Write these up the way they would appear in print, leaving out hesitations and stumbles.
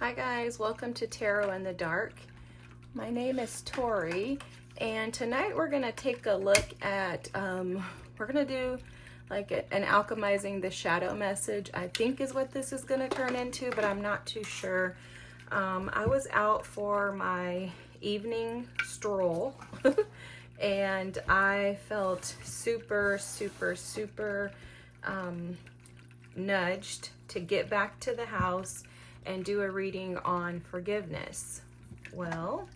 Hi guys, welcome to Tarot in the Dark. My name is Tori, and tonight we're gonna take a look at we're gonna do like an alchemizing the shadow message, I think is what this is gonna turn into, but I'm not too sure. I was out for my evening stroll and I felt super nudged to get back to the house and do a reading on forgiveness. Well,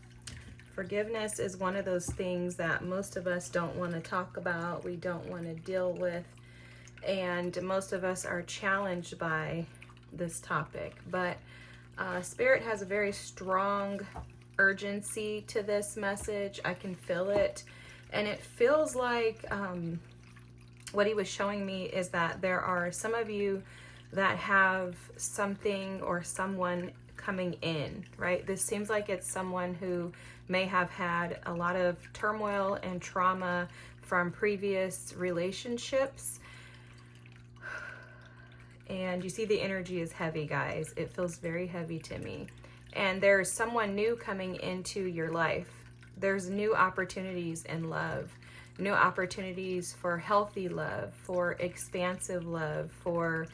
forgiveness is one of those things that most of us don't want to talk about, we don't want to deal with, and most of us are challenged by this topic. But Spirit has a very strong urgency to this message. I can feel it, and it feels like what he was showing me is that there are some of you that have something or someone coming in, right? This seems like it's someone who may have had a lot of turmoil and trauma from previous relationships. And you see the energy is heavy, guys. It feels very heavy to me. And there's someone new coming into your life. There's new opportunities in love, new opportunities for healthy love, for expansive love, for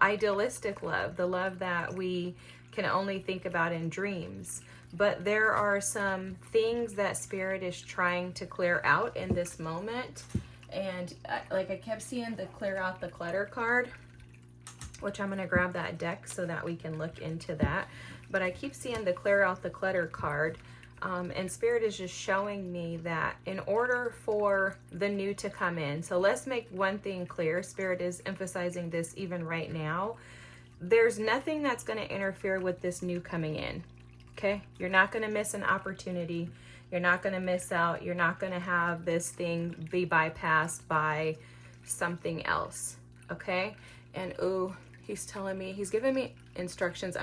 idealistic love, the love that we can only think about in dreams. But there are some things that Spirit is trying to clear out in this moment. And I kept seeing the clear out the clutter card, which I'm going to grab that deck so that we can look into that. But I keep seeing the clear out the clutter card. And Spirit is just showing me that in order for the new to come in, so let's make one thing clear. Spirit is emphasizing this even right now. There's nothing that's going to interfere with this new coming in. Okay? You're not going to miss an opportunity. You're not going to miss out. You're not going to have this thing be bypassed by something else. Okay? And he's telling me, he's giving me instructions.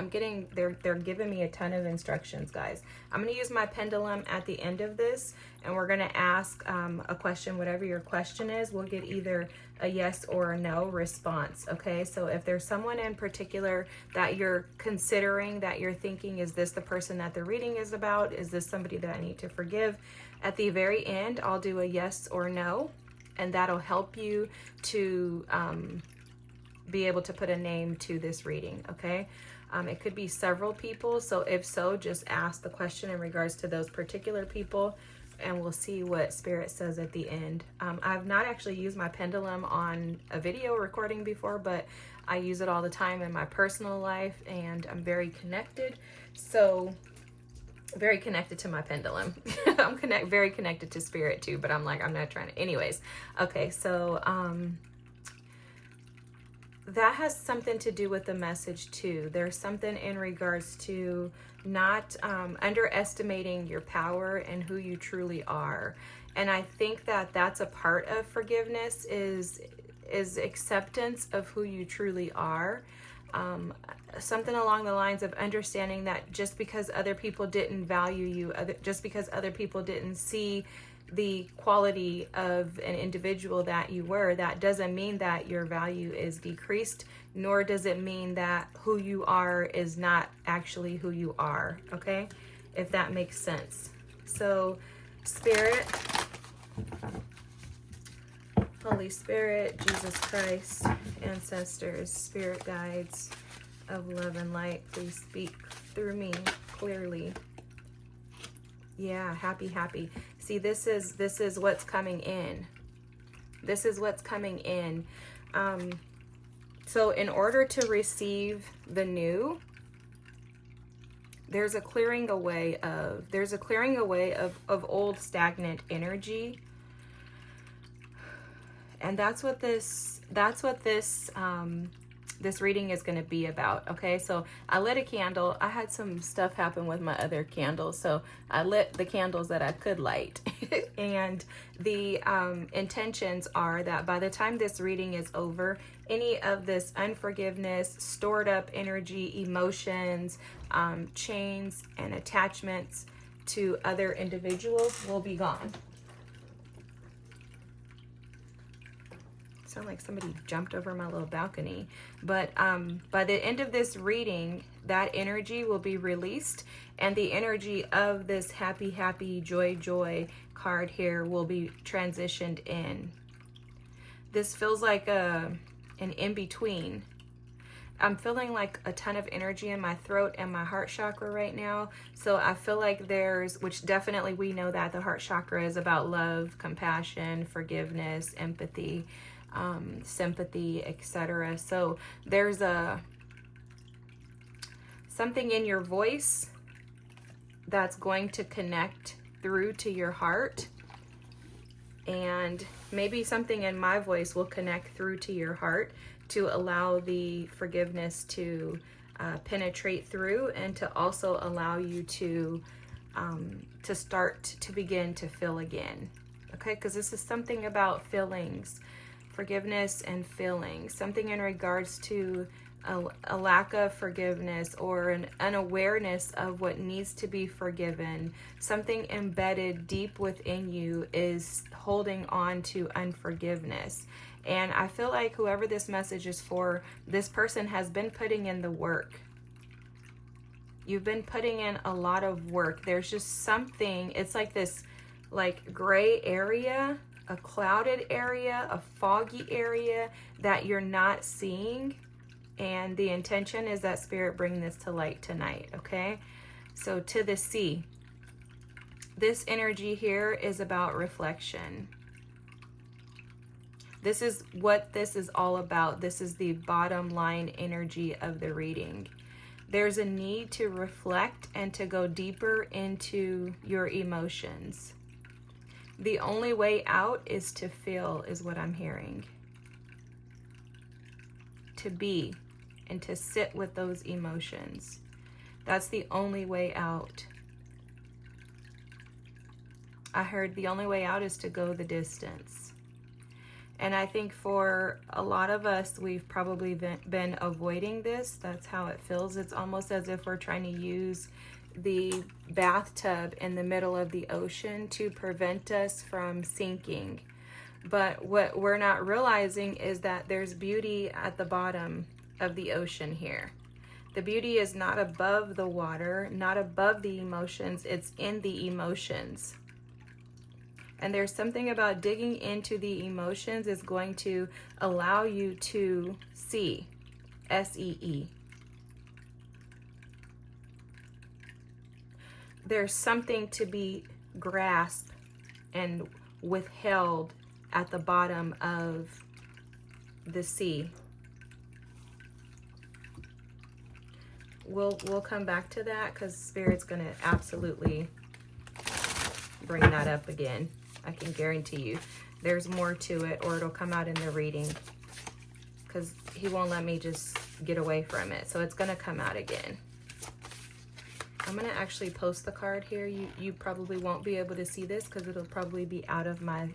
They're giving me a ton of instructions, guys. I'm going to use my pendulum at the end of this, and we're going to ask a question. Whatever your question is, we'll get either a yes or a no response. Okay, so if there's someone in particular that you're considering, that you're thinking, is this the person that the reading is about? Is this somebody that I need to forgive? At the very end, I'll do a yes or no, and that'll help you to be able to put a name to this reading. Okay, it could be several people, so if so, just ask the question in regards to those particular people, and we'll see what Spirit says at the end. I've not actually used my pendulum on a video recording before, but I use it all the time in my personal life, and I'm very connected, so very connected to my pendulum. I'm very connected to Spirit too, but I'm not trying to, anyways. Okay, so that has something to do with the message too. There's something in regards to not underestimating your power and who you truly are. And I think that that's a part of forgiveness is acceptance of who you truly are. Something along the lines of understanding that just because other people didn't value you, just because other people didn't see the quality of an individual that you were, that doesn't mean that your value is decreased, nor does it mean that who you are is not actually who you are. Okay, if that makes sense. So Spirit, Holy Spirit, Jesus Christ, ancestors, spirit guides of love and light, please speak through me clearly. Yeah, happy. See, this is what's coming in. This is what's coming in. So in order to receive the new, there's a clearing away of old stagnant energy. And that's what this reading is going to be about. Okay, so I lit a candle. I had some stuff happen with my other candles, so I lit the candles that I could light. And the intentions are that by the time this reading is over, any of this unforgiveness, stored up energy, emotions, chains, and attachments to other individuals will be gone. Sound like somebody jumped over my little balcony. But by the end of this reading, that energy will be released, and the energy of this happy, happy, joy, joy card here will be transitioned in. This feels like an in-between. I'm feeling like a ton of energy in my throat and my heart chakra right now. So I feel like which definitely we know that the heart chakra is about love, compassion, forgiveness, empathy, sympathy, etc. So there's something in your voice that's going to connect through to your heart, and maybe something in my voice will connect through to your heart to allow the forgiveness to penetrate through, and to also allow you to start to begin to feel again. Okay, because this is something about feelings, forgiveness and feelings, something in regards to a lack of forgiveness or an unawareness of what needs to be forgiven. Something embedded deep within you is holding on to unforgiveness. And I feel like whoever this message is for, this person has been putting in the work. You've been putting in a lot of work. There's just something, it's like this gray area, a clouded area, a foggy area that you're not seeing. And the intention is that Spirit bring this to light tonight, okay? So to the sea. This energy here is about reflection. This is what this is all about. This is the bottom line energy of the reading. There's a need to reflect and to go deeper into your emotions. The only way out is to feel, is what I'm hearing. To be and to sit with those emotions. That's the only way out. I heard the only way out is to go the distance. And I think for a lot of us, we've probably been avoiding this. That's how it feels. It's almost as if we're trying to use the bathtub in the middle of the ocean to prevent us from sinking. But what we're not realizing is that there's beauty at the bottom of the ocean here. The beauty is not above the water, not above the emotions, it's in the emotions. And there's something about digging into the emotions is going to allow you to see, S-E-E. There's something to be grasped and withheld at the bottom of the sea. We'll come back to that because Spirit's going to absolutely bring that up again. I can guarantee you there's more to it, or it'll come out in the reading because he won't let me just get away from it. So it's going to come out again. I'm going to actually post the card here. You probably won't be able to see this because it'll probably be out of my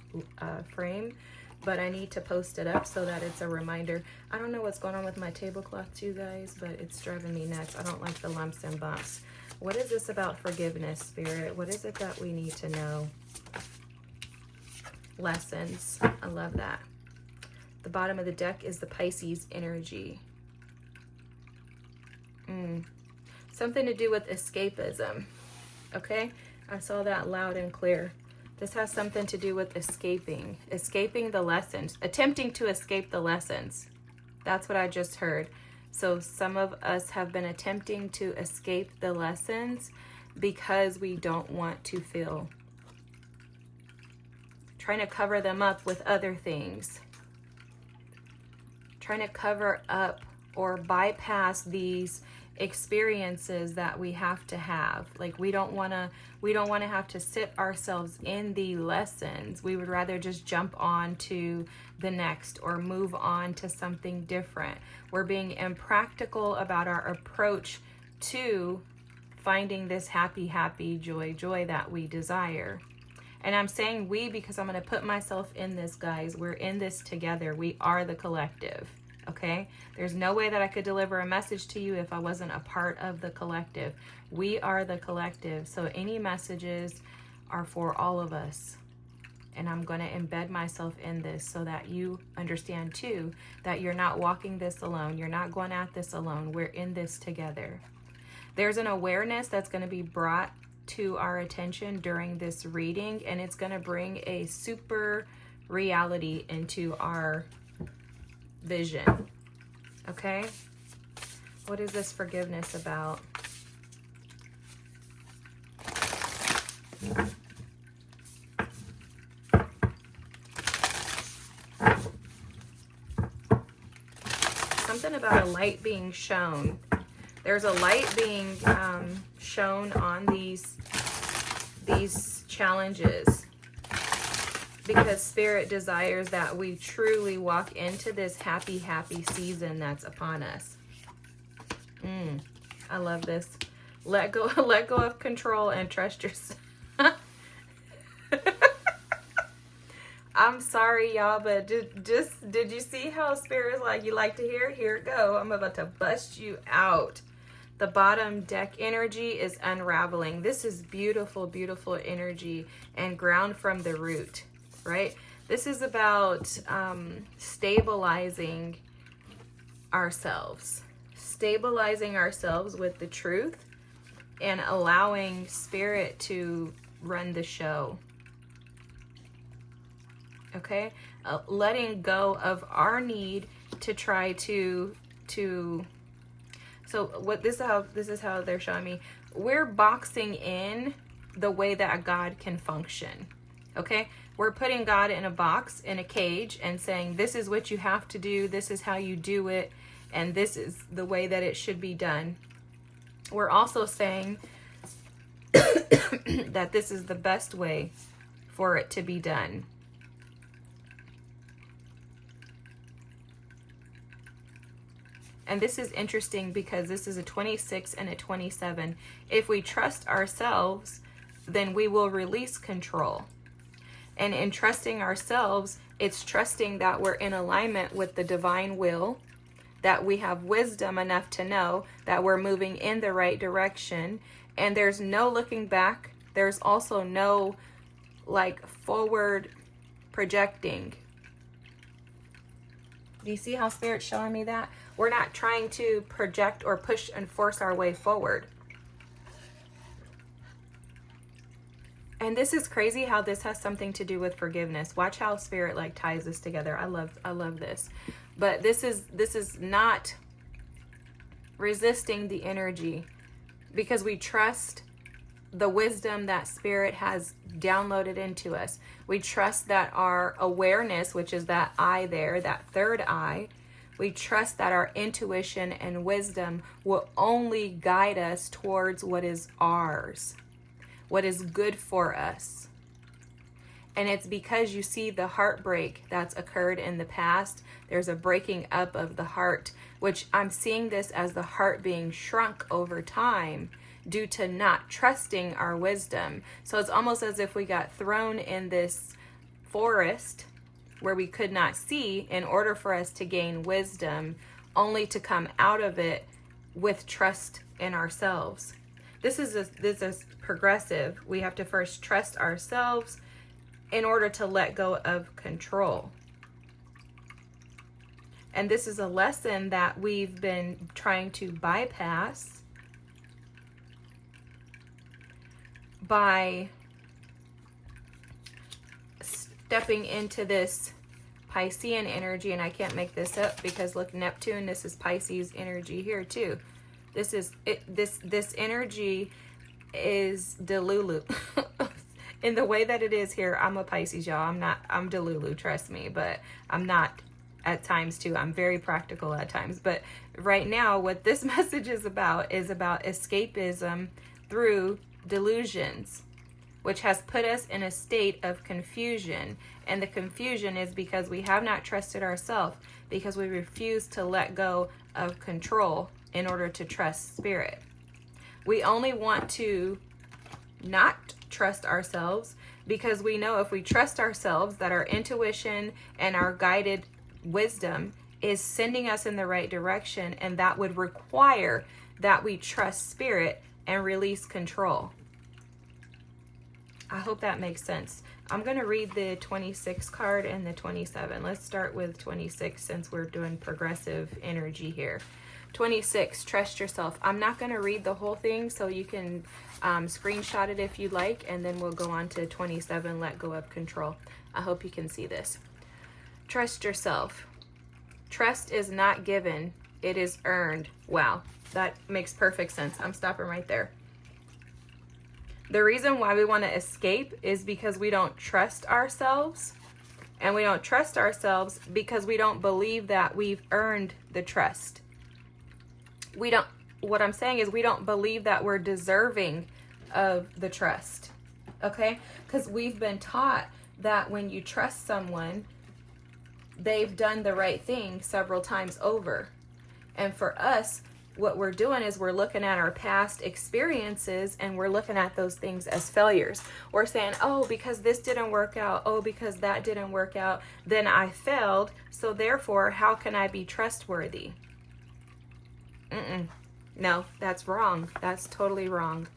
frame, but I need to post it up so that it's a reminder. I don't know what's going on with my tablecloth, you guys, but it's driving me nuts. I don't like the lumps and bumps. What is this about forgiveness, Spirit? What is it that we need to know? Lessons. I love that. The bottom of the deck is the Pisces energy. Something to do with escapism. Okay? I saw that loud and clear. This has something to do with escaping the lessons, attempting to escape the lessons. That's what I just heard. So some of us have been attempting to escape the lessons because we don't want to feel. Trying to cover them up with other things. Trying to cover up or bypass these experiences that we have to have. Like we don't want to have to sit ourselves in the lessons. We would rather just jump on to the next or move on to something different. We're being impractical about our approach to finding this happy, happy, joy, joy that we desire. And I'm saying we because I'm going to put myself in this, guys. We're in this together. We are the collective. Okay? There's no way that I could deliver a message to you if I wasn't a part of the collective. We are the collective. So any messages are for all of us. and I'm going to embed myself in this so that you understand too that you're not walking this alone. You're not going at this alone. We're in this together. There's an awareness that's going to be brought to our attention during this reading, and it's going to bring a super reality into our vision. Okay? What is this forgiveness about? Something about a light being shown. There's a light being shown on these challenges, because Spirit desires that we truly walk into this happy season that's upon us. I love this. Let go of control and trust yourself. I'm sorry, y'all, but did you see how Spirit's like, you like to hear it? Here it go. I'm about to bust you out. The bottom deck energy is unraveling. This is beautiful, beautiful energy and ground from the root, right? This is about stabilizing ourselves with the truth and allowing Spirit to run the show. Okay, letting go of our need to try to. So what this is how they're showing me. We're boxing in the way that God can function. Okay, we're putting God in a box, in a cage, and saying this is what you have to do. This is how you do it, and this is the way that it should be done. We're also saying that this is the best way for it to be done. And this is interesting because this is a 26 and a 27. If we trust ourselves, then we will release control. And in trusting ourselves, it's trusting that we're in alignment with the divine will, that we have wisdom enough to know that we're moving in the right direction, and there's no looking back. There's also no forward projecting. Do you see how Spirit's showing me that? We're not trying to project or push and force our way forward. And this is crazy how this has something to do with forgiveness. Watch how Spirit ties this together. I love this. But this is not resisting the energy, because we trust the wisdom that Spirit has downloaded into us. We trust that our awareness, which is that eye there, that third eye, we trust that our intuition and wisdom will only guide us towards what is ours, what is good for us. And it's because you see the heartbreak that's occurred in the past. There's a breaking up of the heart, which I'm seeing this as the heart being shrunk over time due to not trusting our wisdom. So it's almost as if we got thrown in this forest where we could not see in order for us to gain wisdom, only to come out of it with trust in ourselves. This is progressive. We have to first trust ourselves in order to let go of control. And this is a lesson that we've been trying to bypass by stepping into this Piscean energy. And I can't make this up because look, Neptune, this is Pisces energy here too. This is it. This energy is Delulu. In the way that it is here, I'm a Pisces, y'all. I'm Delulu, trust me, but I'm not at times too. I'm very practical at times. But right now, what this message is about escapism through delusions, which has put us in a state of confusion. And the confusion is because we have not trusted ourselves, because we refuse to let go of control in order to trust Spirit. We only want to not trust ourselves because we know if we trust ourselves that our intuition and our guided wisdom is sending us in the right direction, and that would require that we trust Spirit and release control. I hope that makes sense. I'm going to read the 26 card and the 27. Let's start with 26 since we're doing progressive energy here. 26, trust yourself. I'm not going to read the whole thing, so you can screenshot it if you like, and then we'll go on to 27, let go of control. I hope you can see this. Trust yourself. Trust is not given, it is earned. Wow, that makes perfect sense. I'm stopping right there. The reason why we want to escape is because we don't trust ourselves. And we don't trust ourselves because we don't believe that we've earned the trust. What I'm saying is we don't believe that we're deserving of the trust. Okay? Because we've been taught that when you trust someone, they've done the right thing several times over. And for us, what we're doing is we're looking at our past experiences and we're looking at those things as failures. We're saying, oh, because this didn't work out, oh, because that didn't work out, then I failed, so therefore, how can I be trustworthy? No, that's wrong. That's totally wrong.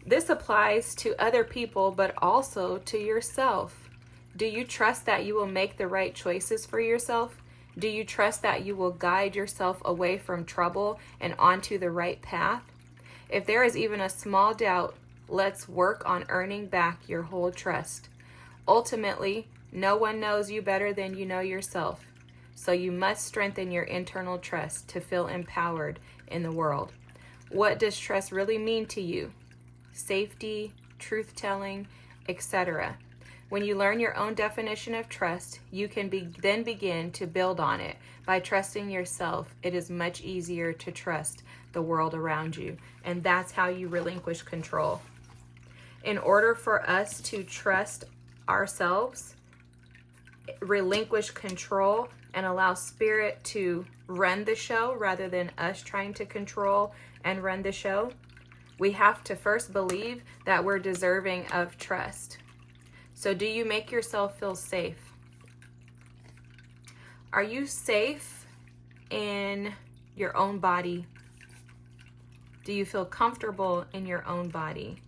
This applies to other people, but also to yourself. Do you trust that you will make the right choices for yourself? Do you trust that you will guide yourself away from trouble and onto the right path? If there is even a small doubt, let's work on earning back your whole trust. Ultimately, no one knows you better than you know yourself. So you must strengthen your internal trust to feel empowered in the world. What does trust really mean to you? Safety, truth-telling, etc. When you learn your own definition of trust, you can then begin to build on it. By trusting yourself, it is much easier to trust the world around you. And that's how you relinquish control. In order for us to trust ourselves, relinquish control, and allow spirit to run the show rather than us trying to control and run the show, we have to first believe that we're deserving of trust. So do you make yourself feel safe? Are you safe in your own body? Do you feel comfortable in your own body?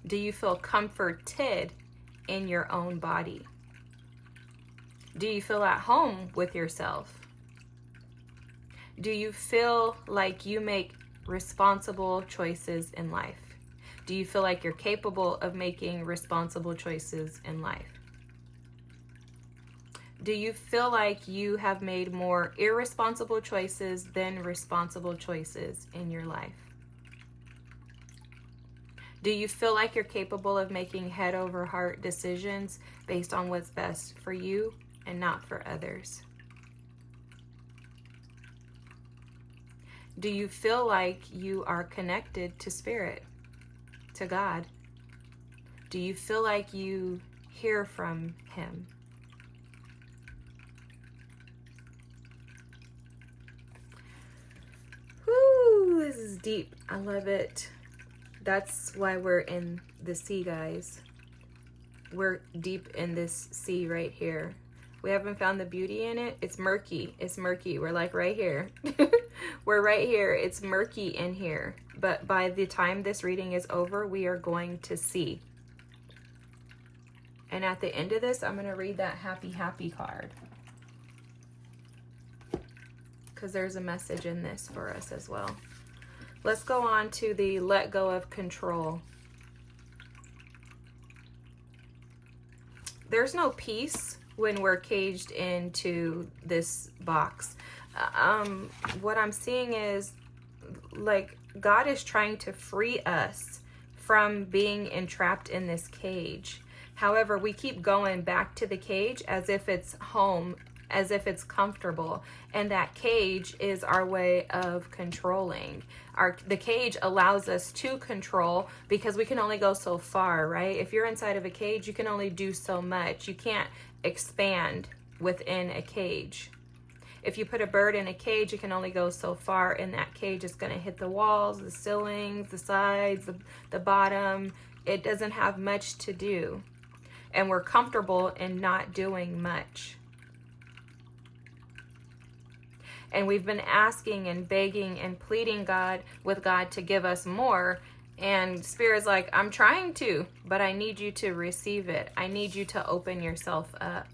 Do you feel comforted in your own body? Do you feel at home with yourself? Do you feel like you make responsible choices in life? Do you feel like you're capable of making responsible choices in life? Do you feel like you have made more irresponsible choices than responsible choices in your life? Do you feel like you're capable of making head over heart decisions based on what's best for you and not for others? Do you feel like you are connected to spirit? To God? Do you feel like you hear from him? Whoo, this is deep. I love it. That's why we're in the sea, guys. We're deep in this sea right here. We haven't found the beauty in it. It's murky. It's murky. We're like right here. We're right here. It's murky in here. But by the time this reading is over, we are going to see. And at the end of this, I'm going to read that happy, happy card. Because there's a message in this for us as well. Let's go on to the let go of control. There's no peace when we're caged into this box. What I'm seeing is like God is trying to free us from being entrapped in this cage. However, we keep going back to the cage as if it's home, as if it's comfortable. And that cage is our way of controlling. The cage allows us to control because we can only go so far, right? If you're inside of a cage, you can only do so much. You can't expand within a cage. If you put a bird in a cage, it can only go so far, and that cage is going to hit the walls, the ceilings, the sides, the bottom. It doesn't have much to do. And we're comfortable in not doing much. And we've been asking and begging and pleading with God to give us more, And Spirit's like, I'm trying to, but I need you to receive it. I need you to open yourself up.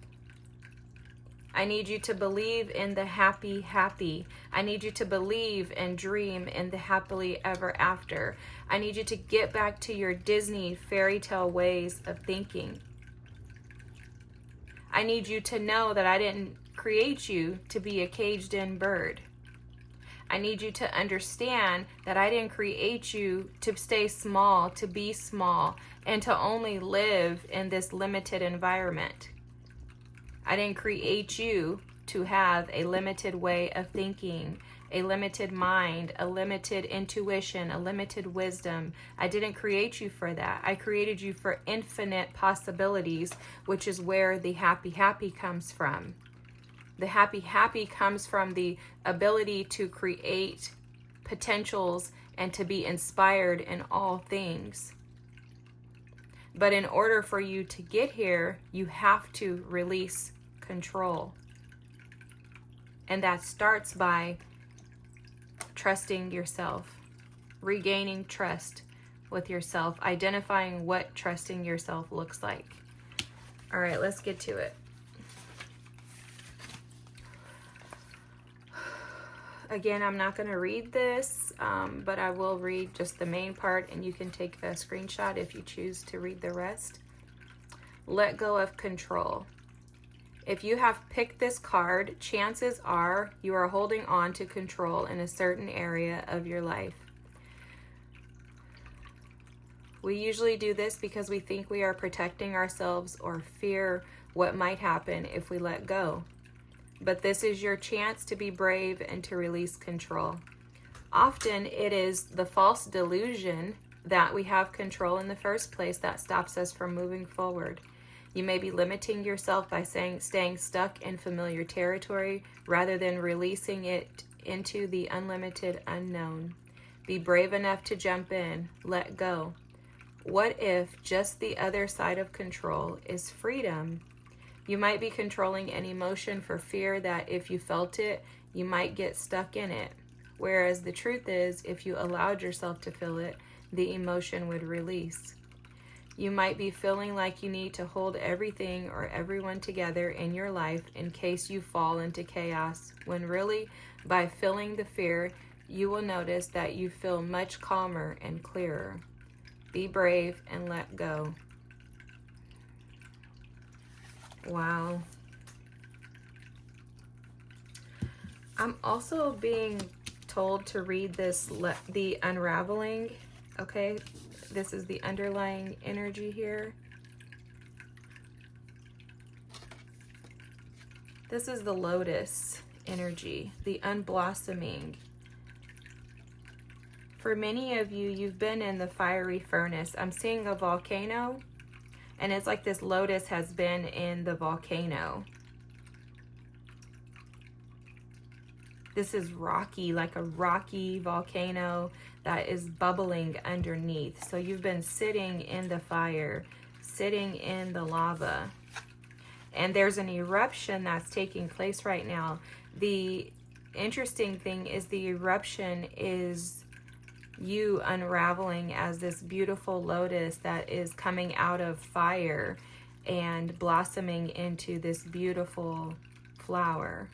I need you to believe in the happy, happy. I need you to believe and dream in the happily ever after. I need you to get back to your Disney fairy tale ways of thinking. I need you to know that I didn't create you to be a caged in bird. I need you to understand that I didn't create you to stay small, to be small, and to only live in this limited environment. I didn't create you to have a limited way of thinking, a limited mind, a limited intuition, a limited wisdom. I didn't create you for that. I created you for infinite possibilities, which is where the happy, happy comes from. The happy, happy comes from the ability to create potentials and to be inspired in all things. But in order for you to get here, you have to release control. And that starts by trusting yourself, regaining trust with yourself, identifying what trusting yourself looks like. All right, let's get to it. Again, I'm not going to read this, but I will read just the main part, and you can take a screenshot if you choose to read the rest. Let go of control. If you have picked this card, chances are you are holding on to control in a certain area of your life. We usually do this because we think we are protecting ourselves or fear what might happen if we let go. But this is your chance to be brave and to release control. Often it is the false delusion that we have control in the first place that stops us from moving forward. You may be limiting yourself by staying stuck in familiar territory rather than releasing it into the unlimited unknown. Be brave enough to jump in, let go. What if just the other side of control is freedom? You might be controlling an emotion for fear that if you felt it, you might get stuck in it. Whereas the truth is, if you allowed yourself to feel it, the emotion would release. You might be feeling like you need to hold everything or everyone together in your life in case you fall into chaos, when really, by feeling the fear, you will notice that you feel much calmer and clearer. Be brave and let go. Wow. I'm also being told to read this, the unraveling. Okay, this is the underlying energy here. This is the lotus energy, the unblossoming. For many of you, you've been in the fiery furnace. I'm seeing a volcano. And it's like this lotus has been in the volcano. This is rocky, like a rocky volcano that is bubbling underneath. So you've been sitting in the fire, sitting in the lava. And there's an eruption that's taking place right now. The interesting thing is the eruption is you unraveling as this beautiful lotus that is coming out of fire and blossoming into this beautiful flower.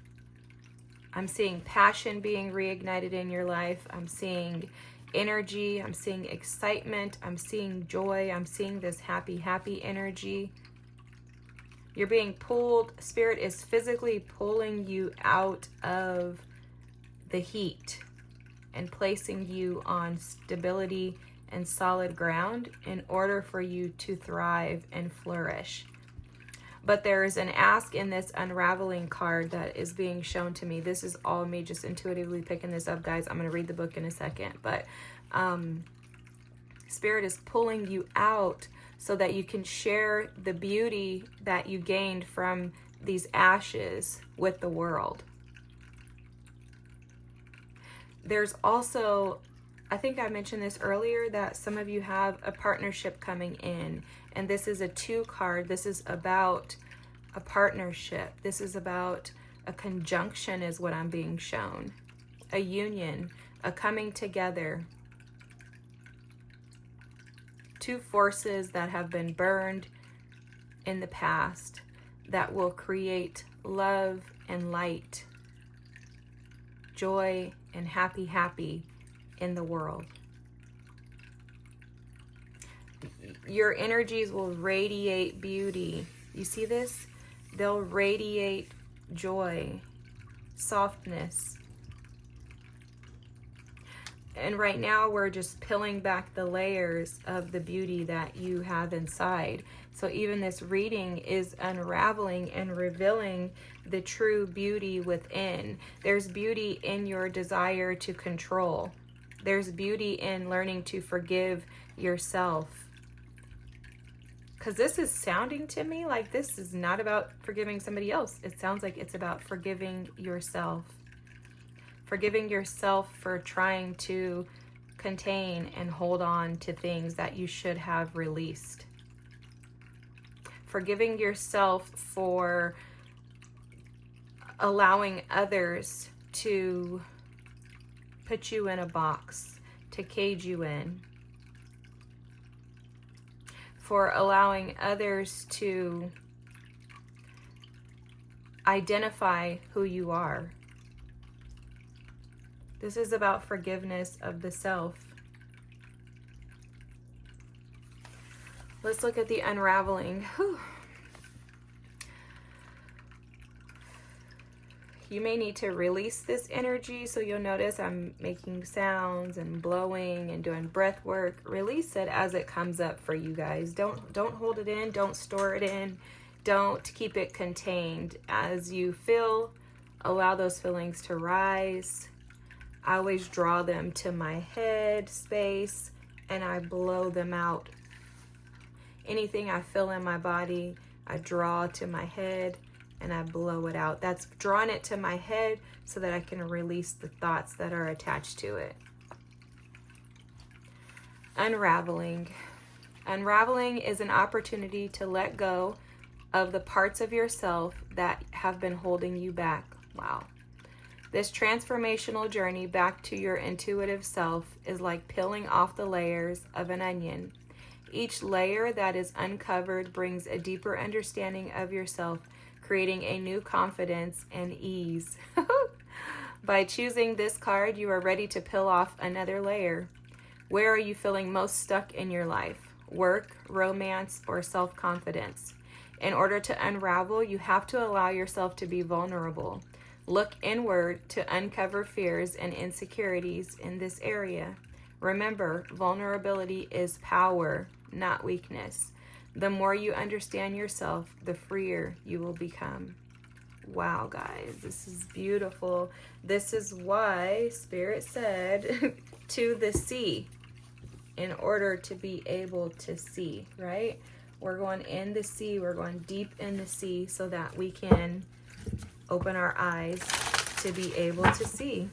I'm seeing passion being reignited in your life. I'm seeing energy. I'm seeing excitement. I'm seeing joy. I'm seeing this happy, happy energy. You're being pulled. Spirit is physically pulling you out of the heat and placing you on stability and solid ground in order for you to thrive and flourish. But there is an ask in this unraveling card that is being shown to me. This is all me just intuitively picking this up, guys. I'm going to read the book in a second. But Spirit is pulling you out so that you can share the beauty that you gained from these ashes with the world. There's also, I think I mentioned this earlier, that some of you have a partnership coming in. And this is a 2 card. This is about a partnership. This is about a conjunction is what I'm being shown. A union, a coming together. two forces that have been burned in the past that will create love and light, joy and happy in the world. Your energies will radiate beauty. You see this? They'll radiate joy, softness. And right now we're just peeling back the layers of the beauty that you have inside. So even this reading is unraveling and revealing the true beauty within. There's beauty in your desire to control. There's beauty in learning to forgive yourself. Because this is sounding to me like this is not about forgiving somebody else. It sounds like it's about forgiving yourself. Forgiving yourself for trying to contain and hold on to things that you should have released. Forgiving yourself for allowing others to put you in a box, to cage you in. For allowing others to identify who you are. This is about forgiveness of the self. Let's look at the unraveling. Whew. You may need to release this energy, so you'll notice I'm making sounds and blowing and doing breath work. Release it as it comes up for you guys. Don't hold it in. Don't store it in. Don't keep it contained. As you feel, allow those feelings to rise. I always draw them to my head space and I blow them out. Anything I feel in my body, I draw to my head and I blow it out. That's drawing it to my head so that I can release the thoughts that are attached to it. Unraveling. Unraveling is an opportunity to let go of the parts of yourself that have been holding you back. Wow. This transformational journey back to your intuitive self is like peeling off the layers of an onion. Each layer that is uncovered brings a deeper understanding of yourself, creating a new confidence and ease. By choosing this card, you are ready to peel off another layer. Where are you feeling most stuck in your life? Work, romance, or self-confidence? In order to unravel, you have to allow yourself to be vulnerable. Look inward to uncover fears and insecurities in this area. Remember, vulnerability is power, not weakness. The more you understand yourself, the freer you will become. Wow, guys, this is beautiful. This is why Spirit said to the sea, in order to be able to see, right? We're going in the sea, we're going deep in the sea so that we can open our eyes to be able to see.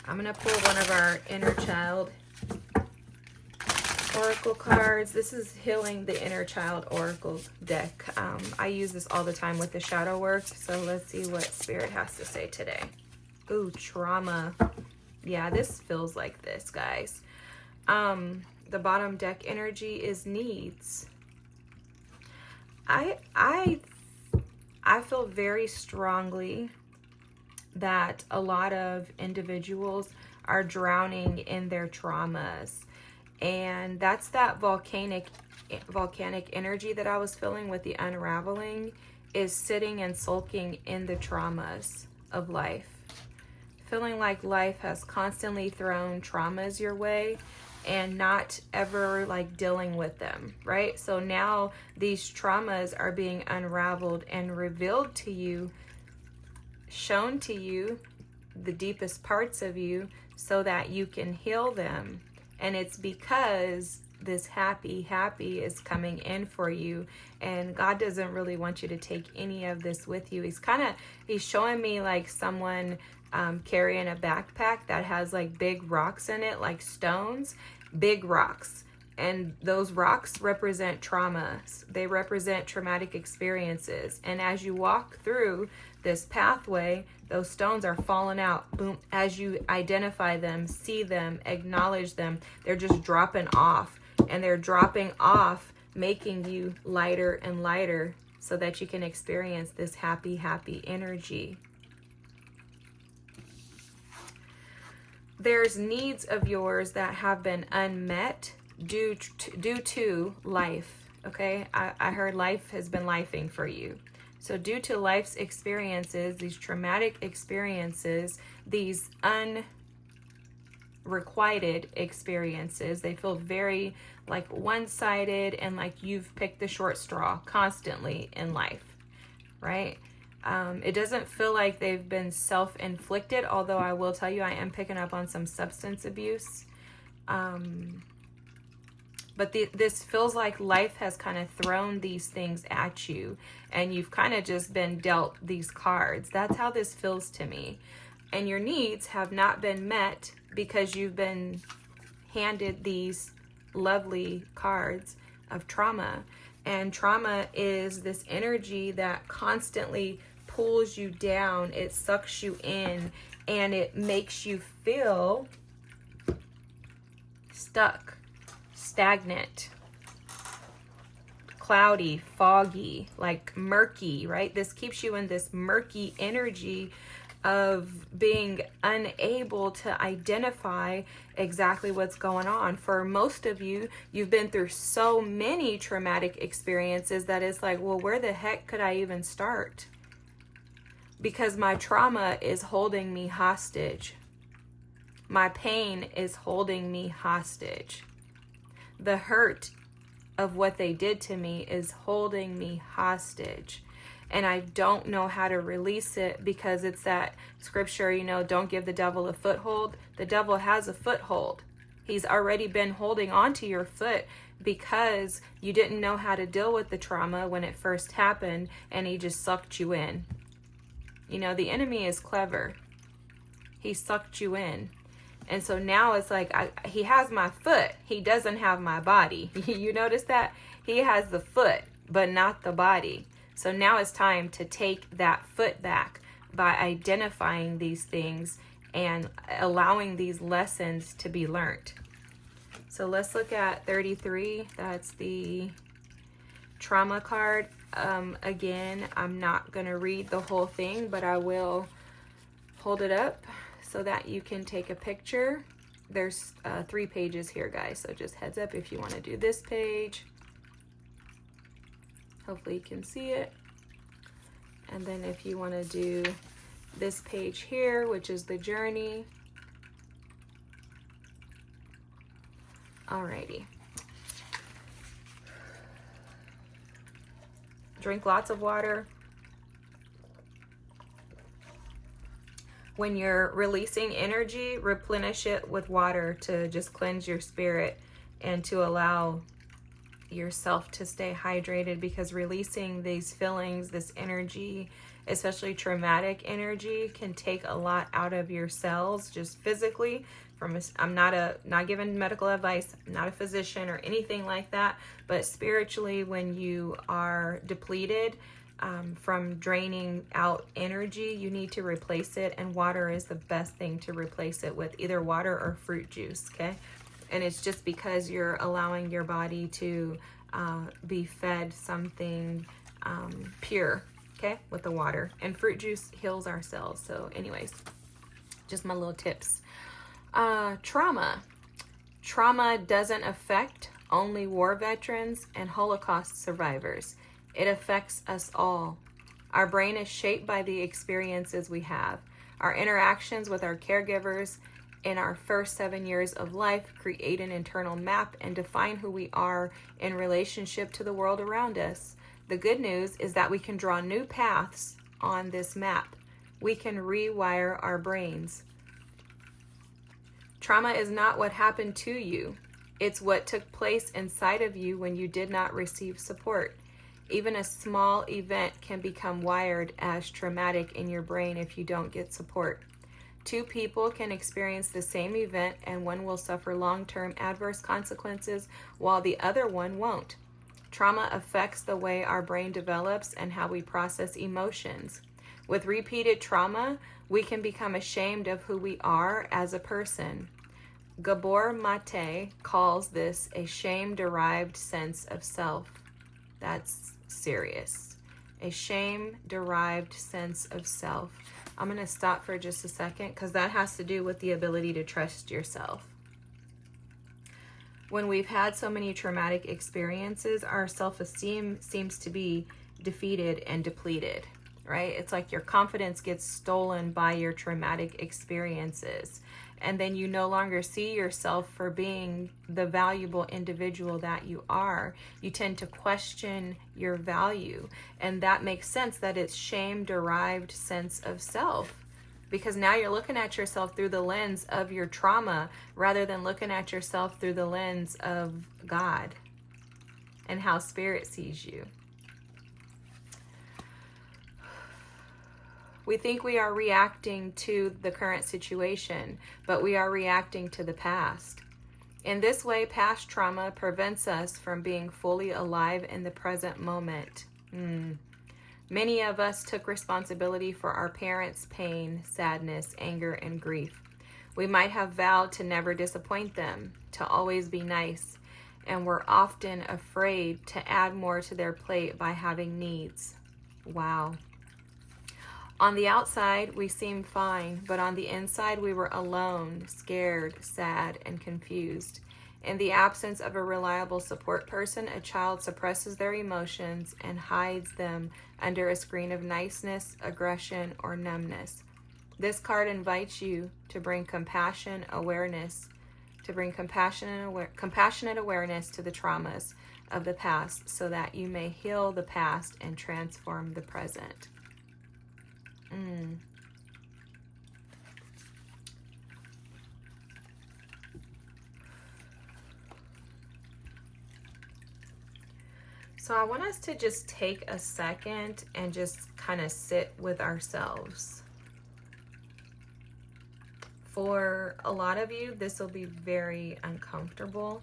I'm going to pull one of our inner child oracle cards. This is Healing the Inner Child Oracle deck. I use this all the time with the shadow work. So let's see what Spirit has to say today. Ooh, trauma. Yeah, this feels like this, guys. The bottom deck energy is needs. I feel very strongly that a lot of individuals are drowning in their traumas. And that's that volcanic energy that I was feeling with the unraveling, is sitting and sulking in the traumas of life. Feeling like life has constantly thrown traumas your way and not ever like dealing with them, right? So now these traumas are being unraveled and revealed to you, shown to you, the deepest parts of you, so that you can heal them. And it's because this happy is coming in for you, and God doesn't really want you to take any of this with you. He's showing me like someone carrying a backpack that has like big rocks in it, like stones, big rocks. And those rocks represent traumas. They represent traumatic experiences. And as you walk through this pathway, those stones are falling out. Boom. As you identify them, see them, acknowledge them, they're just dropping off. and they're dropping off, making you lighter and lighter so that you can experience this happy, happy energy. There's needs of yours that have been unmet due to life, okay? I heard life has been lifing for you. So due to life's experiences, these traumatic experiences, these unrequited experiences, they feel very like one-sided and like you've picked the short straw constantly in life, right? It doesn't feel like they've been self-inflicted, although I will tell you I am picking up on some substance abuse. But this feels like life has kind of thrown these things at you and you've kind of just been dealt these cards. That's how this feels to me. And your needs have not been met because you've been handed these lovely cards of trauma. And trauma is this energy that constantly pulls you down, it sucks you in, and it makes you feel stuck, stagnant, cloudy, foggy, like murky, right? This keeps you in this murky energy of being unable to identify exactly what's going on. For most of you, you've been through so many traumatic experiences that it's like, well, where the heck could I even start? Because my trauma is holding me hostage. My pain is holding me hostage. The hurt of what they did to me is holding me hostage. And I don't know how to release it because it's that scripture, you know, don't give the devil a foothold. The devil has a foothold. He's already been holding on to your foot because you didn't know how to deal with the trauma when it first happened and he just sucked you in. You know, the enemy is clever. He sucked you in. And so now it's like, he has my foot. He doesn't have my body. You notice that? He has the foot, but not the body. So now it's time to take that foot back by identifying these things and allowing these lessons to be learned. So let's look at 33. That's the trauma card. Again, I'm not going to read the whole thing, but I will hold it up so that you can take a picture. There's 3 pages here, guys, so just heads up if you want to do this page. Hopefully you can see it. And then if you want to do this page here, which is the journey. Alrighty. Drink lots of water. When you're releasing energy, replenish it with water to just cleanse your spirit and to allow yourself to stay hydrated, because releasing these feelings, this energy, especially traumatic energy, can take a lot out of your cells just physically. I'm not giving medical advice, I'm not a physician or anything like that, but spiritually, when you are depleted from draining out energy, you need to replace it, and water is the best thing to replace it with, either water or fruit juice, okay? And it's just because you're allowing your body to be fed something pure, okay, with the water. And fruit juice heals our cells. So anyways, just my little tips. Trauma. Trauma doesn't affect only war veterans and Holocaust survivors. It affects us all. Our brain is shaped by the experiences we have. Our interactions with our caregivers in our first 7 years of life create an internal map and define who we are in relationship to the world around us. The good news is that we can draw new paths on this map. We can rewire our brains. Trauma is not what happened to you. It's what took place inside of you when you did not receive support. Even a small event can become wired as traumatic in your brain if you don't get support. 2 people can experience the same event, and one will suffer long-term adverse consequences while the other one won't. Trauma affects the way our brain develops and how we process emotions. With repeated trauma, we can become ashamed of who we are as a person. Gabor Mate calls this a shame-derived sense of self. That's serious. A shame-derived sense of self. I'm going to stop for just a second because that has to do with the ability to trust yourself. When we've had so many traumatic experiences, our self-esteem seems to be defeated and depleted, right? It's like your confidence gets stolen by your traumatic experiences. And then you no longer see yourself for being the valuable individual that you are. You tend to question your value. And that makes sense that it's shame-derived sense of self. Because now you're looking at yourself through the lens of your trauma rather than looking at yourself through the lens of God and how Spirit sees you. We think we are reacting to the current situation, but we are reacting to the past. In this way, past trauma prevents us from being fully alive in the present moment. Many of us took responsibility for our parents' pain, sadness, anger, and grief. We might have vowed to never disappoint them, to always be nice, and we're often afraid to add more to their plate by having needs. Wow. On the outside, we seemed fine, but on the inside, we were alone, scared, sad, and confused. In the absence of a reliable support person, a child suppresses their emotions and hides them under a screen of niceness, aggression, or numbness. This card invites you to bring compassionate awareness to the traumas of the past so that you may heal the past and transform the present. So I want us to just take a second and just kind of sit with ourselves. For a lot of you, this will be very uncomfortable.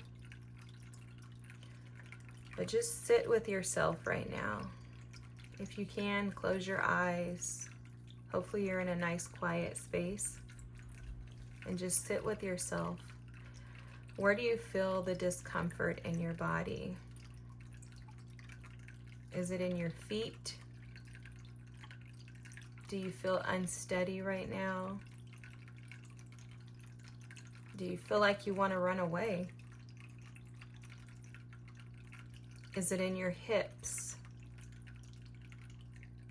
But just sit with yourself right now. If you can, close your eyes. Hopefully you're in a nice quiet space. And just sit with yourself. Where do you feel the discomfort in your body? Is it in your feet? Do you feel unsteady right now? Do you feel like you want to run away? Is it in your hips?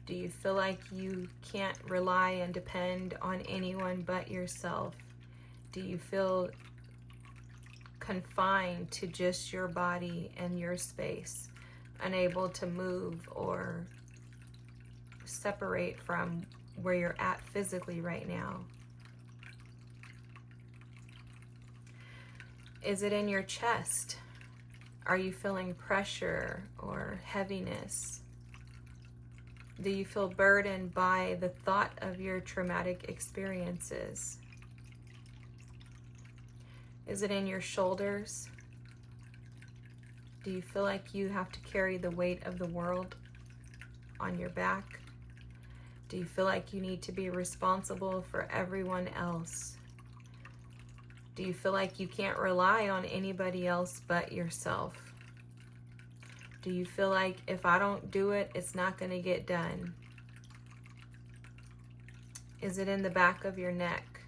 Do you feel like you can't rely and depend on anyone but yourself? Do you feel confined to just your body and your space, unable to move or separate from where you're at physically right now? Is it in your chest? Are you feeling pressure or heaviness? Do you feel burdened by the thought of your traumatic experiences? Is it in your shoulders? Do you feel like you have to carry the weight of the world on your back? Do you feel like you need to be responsible for everyone else? Do you feel like you can't rely on anybody else but yourself? Do you feel like if I don't do it, it's not going to get done? Is it in the back of your neck?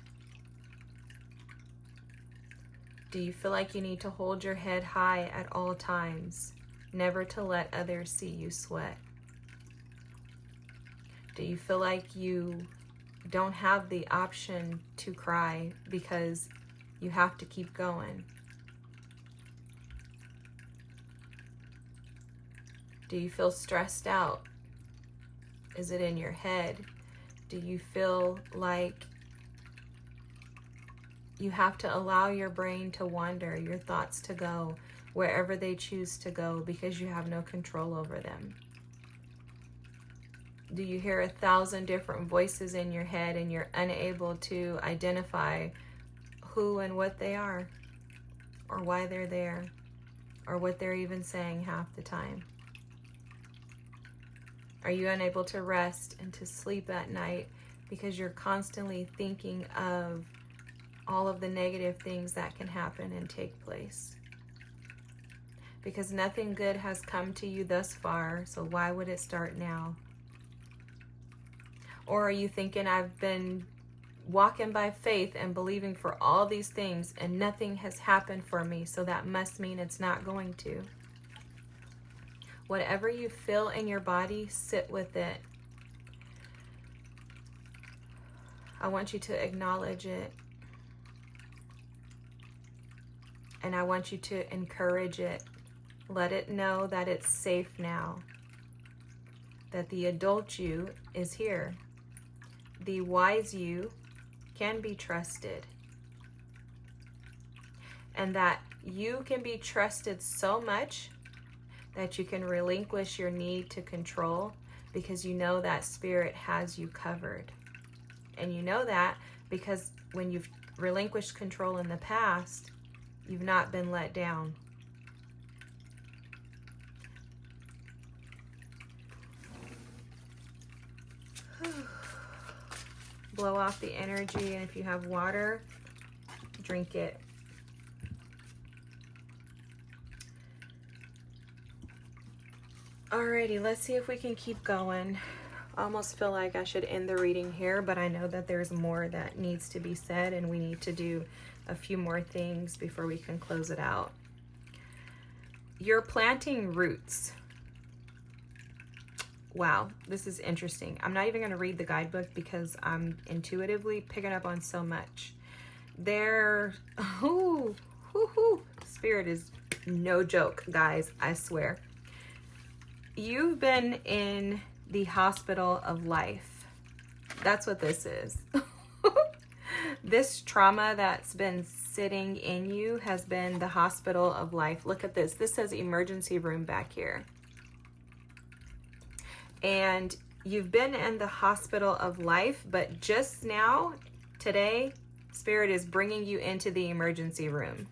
Do you feel like you need to hold your head high at all times, never to let others see you sweat? Do you feel like you don't have the option to cry because you have to keep going? Do you feel stressed out? Is it in your head? Do you feel like you have to allow your brain to wander, your thoughts to go wherever they choose to go because you have no control over them? Do you hear 1,000 different voices in your head and you're unable to identify who and what they are, or why they're there, or what they're even saying half the time? Are you unable to rest and to sleep at night because you're constantly thinking of all of the negative things that can happen and take place. Because nothing good has come to you thus far, so why would it start now? Or are you thinking, I've been walking by faith and believing for all these things and nothing has happened for me, so that must mean it's not going to? Whatever you feel in your body, sit with it. I want you to acknowledge it. And I want you to encourage it. Let it know that it's safe now. That the adult you is here. The wise you can be trusted. And that you can be trusted so much that you can relinquish your need to control, because you know that spirit has you covered. And you know that because when you've relinquished control in the past, you've not been let down. Blow off the energy, and if you have water, drink it. Alrighty, let's see if we can keep going. I almost feel like I should end the reading here, but I know that there's more that needs to be said, and we need to do a few more things before we can close it out. You're planting roots. Wow, this is interesting. I'm not even going to read the guidebook because I'm intuitively picking up on so much. Spirit is no joke, guys, I swear. You've been in the hospital of life. That's what this is. This trauma that's been sitting in you has been the hospital of life. Look at this. This says emergency room back here. And you've been in the hospital of life, but just now, today, Spirit is bringing you into the emergency room.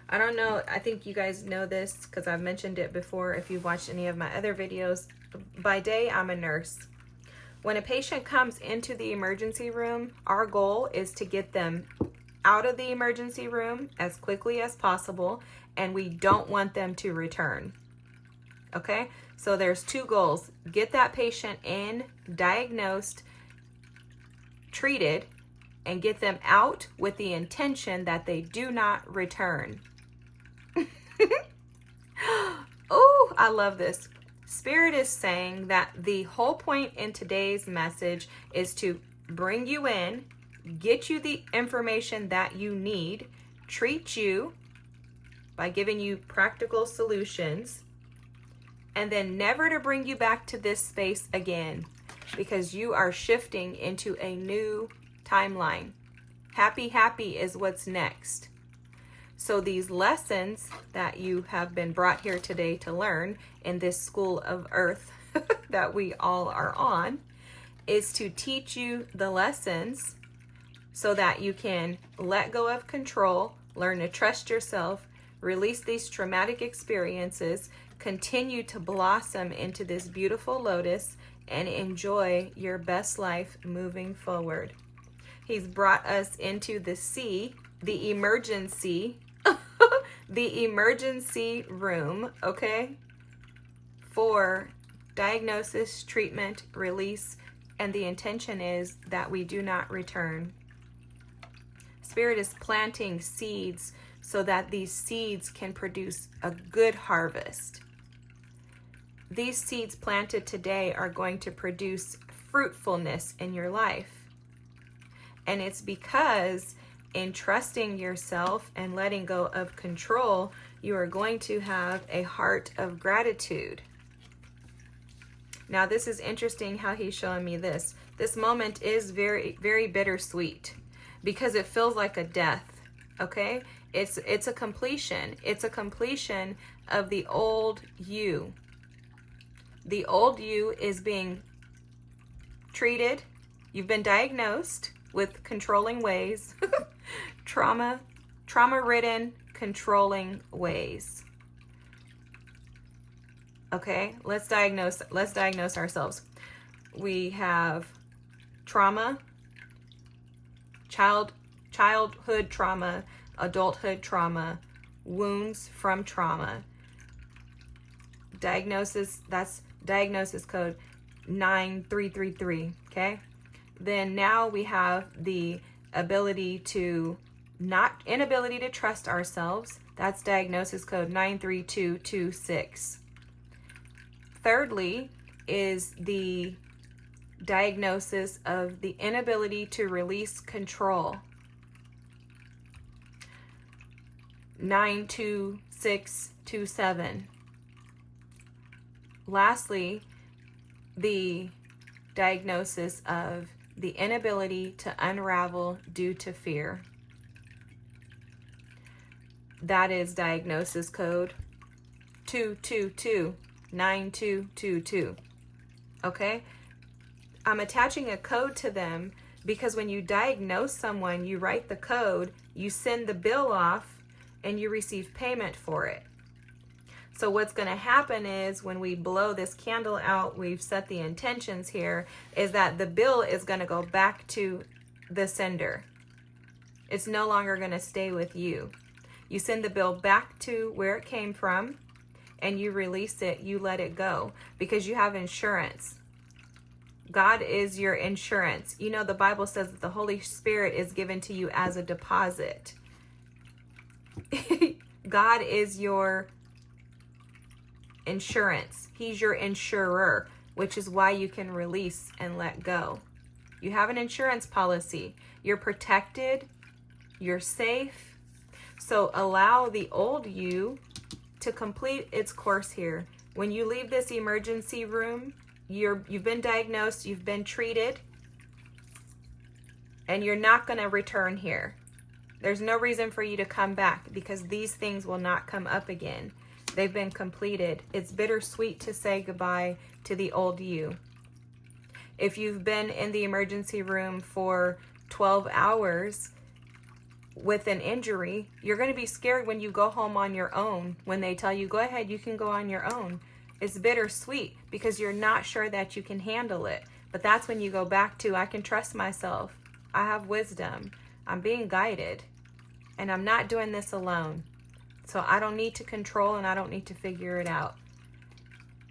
I don't know, I think you guys know this because I've mentioned it before if you've watched any of my other videos. By day, I'm a nurse. When a patient comes into the emergency room, our goal is to get them out of the emergency room as quickly as possible, and we don't want them to return. Okay? So there's two goals. Get that patient in, diagnosed, treated, and get them out with the intention that they do not return. Oh, I love this. Spirit is saying that the whole point in today's message is to bring you in, get you the information that you need, treat you by giving you practical solutions, and then never to bring you back to this space again, because you are shifting into a new timeline. Happy is what's next. So these lessons that you have been brought here today to learn in this school of earth that we all are on is to teach you the lessons so that you can let go of control, learn to trust yourself, release these traumatic experiences, continue to blossom into this beautiful lotus, and enjoy your best life moving forward. He's brought us into the sea, the Emergen-SEE, the Emergen-SEE room, okay, for diagnosis, treatment, release, and the intention is that we do not return. Spirit is planting seeds so that these seeds can produce a good harvest. These seeds planted today are going to produce fruitfulness in your life. And it's because in trusting yourself and letting go of control, you are going to have a heart of gratitude. Now, this is interesting how he's showing me this. This moment is very, very bittersweet because it feels like a death, okay? It's a completion. It's a completion of the old you. The old you is being treated. You've been diagnosed with controlling ways, trauma-ridden, controlling ways. Okay, let's diagnose ourselves. We have trauma, childhood trauma, adulthood trauma, wounds from trauma. Diagnosis, that's diagnosis code 9333, okay? Then now we have the inability to trust ourselves. That's diagnosis code 93226. Thirdly is the diagnosis of the inability to release control. 92627. Lastly, the diagnosis of the inability to unravel due to fear. That is diagnosis code 2229222. Okay? I'm attaching a code to them because when you diagnose someone, you write the code, you send the bill off, and you receive payment for it. So what's going to happen is when we blow this candle out, we've set the intentions here, is that the bill is going to go back to the sender. It's no longer going to stay with you. You send the bill back to where it came from and you release it, you let it go because you have insurance. God is your insurance. You know, the Bible says that the Holy Spirit is given to you as a deposit. God is your insurance. He's your insurer, which is why you can release and let go. You have an insurance policy. You're protected. You're safe. So allow the old you to complete its course here. When you leave this emergency room, you've been diagnosed, you've been treated, and you're not going to return here. There's no reason for you to come back because these things will not come up again. They've been completed. It's bittersweet to say goodbye to the old you. If you've been in the emergency room for 12 hours with an injury, you're going to be scared when you go home on your own. When they tell you, go ahead, you can go on your own. It's bittersweet because you're not sure that you can handle it. But that's when you go back to, I can trust myself. I have wisdom. I'm being guided. And I'm not doing this alone. So I don't need to control and I don't need to figure it out.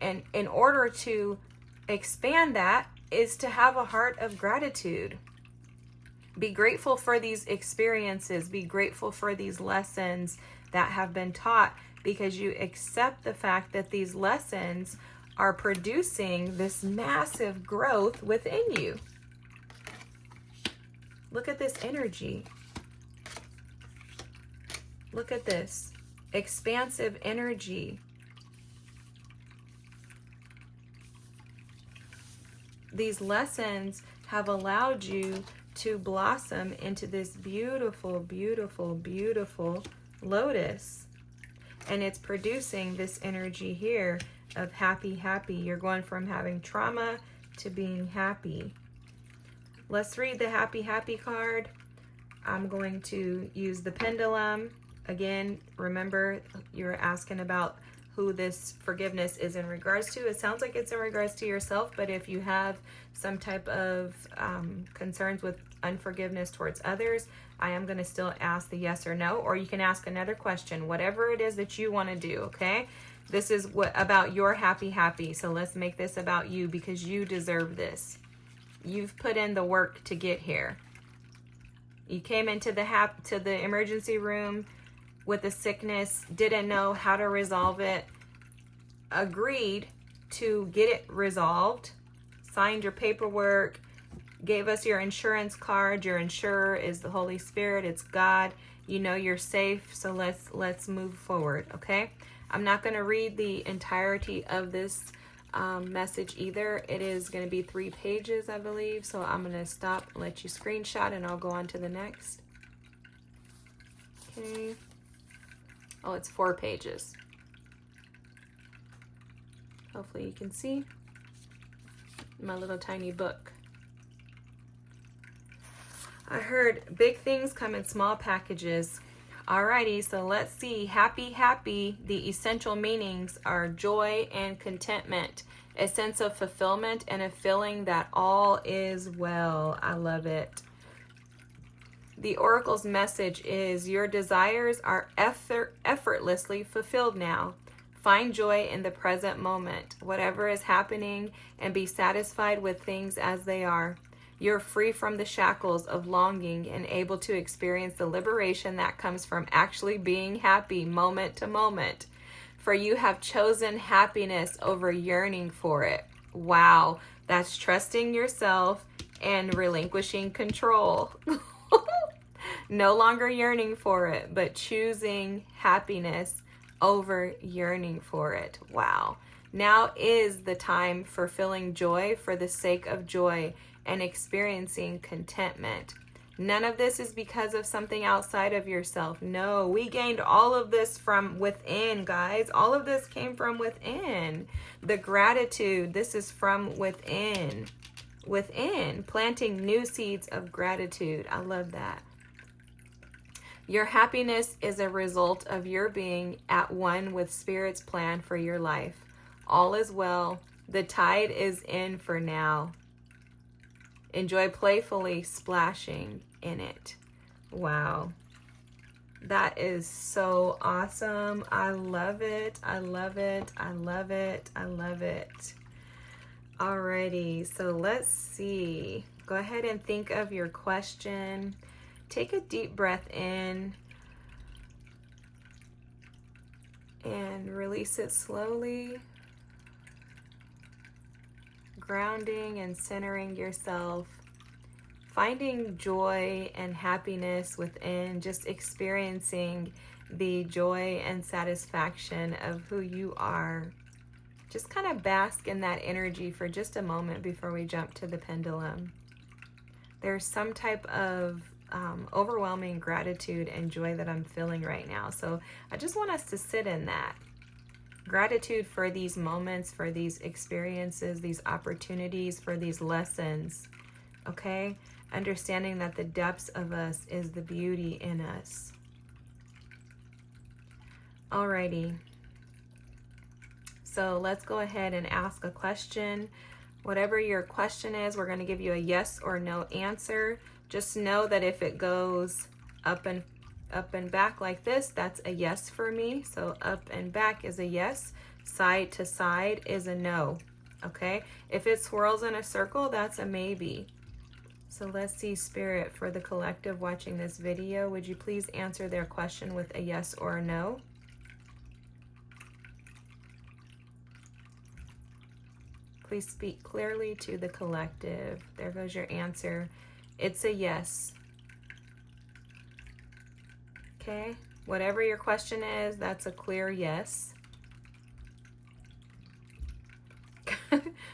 And in order to expand that is to have a heart of gratitude. Be grateful for these experiences. Be grateful for these lessons that have been taught because you accept the fact that these lessons are producing this massive growth within you. Look at this energy. Look at this expansive energy. These lessons have allowed you to blossom into this beautiful, beautiful, beautiful lotus. And it's producing this energy here of happy, happy. You're going from having trauma to being happy. Let's read the happy, happy card. I'm going to use the pendulum. Again, remember you're asking about who this forgiveness is in regards to. It sounds like it's in regards to yourself, but if you have some type of concerns with unforgiveness towards others, I am going to still ask the yes or no, or you can ask another question, whatever it is that you want to do, okay? This is what about your happy, happy. So let's make this about you because you deserve this. You've put in the work to get here. You came into the emergency room with a sickness, didn't know how to resolve it, agreed to get it resolved, signed your paperwork, gave us your insurance card. Your insurer is the Holy Spirit. It's God. You know you're safe. So let's move forward, okay? I'm not going to read the entirety of this message either. It is going to be 3 pages, I believe. So I'm going to stop, let you screenshot, and I'll go on to the next. Okay. Oh, it's 4 pages. Hopefully you can see my little tiny book. I heard big things come in small packages. Alrighty, so let's see. Happy, happy. The essential meanings are joy and contentment, a sense of fulfillment, and a feeling that all is well. I love it. The oracle's message is your desires are effortlessly fulfilled now. Find joy in the present moment, whatever is happening, and be satisfied with things as they are. You're free from the shackles of longing and able to experience the liberation that comes from actually being happy moment to moment. For you have chosen happiness over yearning for it. Wow, that's trusting yourself and relinquishing control. No longer yearning for it, but choosing happiness over yearning for it. Wow. Now is the time for feeling joy for the sake of joy and experiencing contentment. None of this is because of something outside of yourself. No, we gained all of this from within, guys. All of this came from within. The gratitude, this is from within. Within, planting new seeds of gratitude. I love that. Your happiness is a result of your being at one with Spirit's plan for your life. All is well. The tide is in for now. Enjoy playfully splashing in it. Wow. That is so awesome. I love it. I love it. I love it. I love it. Alrighty, so let's see. Go ahead and think of your question. Take a deep breath in and release it slowly. Grounding and centering yourself. Finding joy and happiness within, just experiencing the joy and satisfaction of who you are. Just kind of bask in that energy for just a moment before we jump to the pendulum. There's some type of overwhelming gratitude and joy that I'm feeling right now. So I just want us to sit in that. Gratitude for these moments, for these experiences, these opportunities, for these lessons. Okay? Understanding that the depths of us is the beauty in us. Alrighty. So let's go ahead and ask a question. Whatever your question is, we're going to give you a yes or no answer. Just know that if it goes up and back like this, that's a yes for me. So up and back is a yes. Side to side is a no. Okay? If it swirls in a circle, that's a maybe. So let's see, Spirit, for the collective watching this video, would you please answer their question with a yes or a no? Please speak clearly to the collective. There goes your answer. It's a yes. Okay? Whatever your question is, that's a clear yes.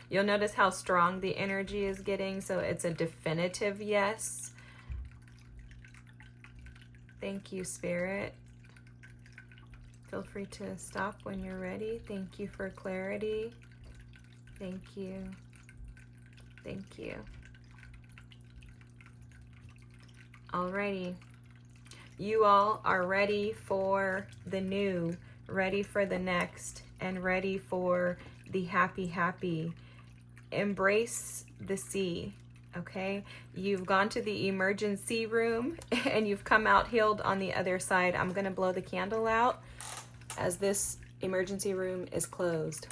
You'll notice how strong the energy is getting, so it's a definitive yes. Thank you, Spirit. Feel free to stop when you're ready. Thank you for clarity. Thank you. Thank you. Alrighty. You all are ready for the new, ready for the next, and ready for the happy. Embrace the sea, okay? You've gone to the Emergen-SEE room and you've come out healed on the other side. I'm going to blow the candle out as this emergency room is closed.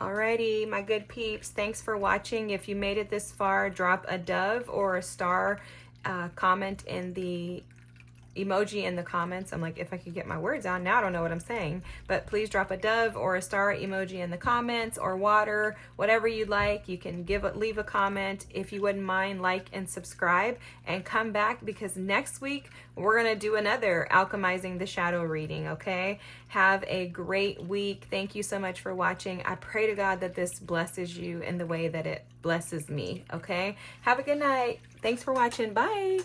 Alrighty, my good peeps, thanks for watching. If you made it this far, drop a dove or a star comment in the emoji in the comments. I'm like, if I could get my words out, now I don't know what I'm saying, but please drop a dove or a star emoji in the comments, or water, whatever you'd like. You can leave a comment. If you wouldn't mind, like and subscribe, and come back, because next week we're gonna do another Alchemizing the Shadow reading. Okay, have a great week. Thank you so much for watching. I pray to God that this blesses you in the way that it blesses me. Okay, have a good night. Thanks for watching. Bye.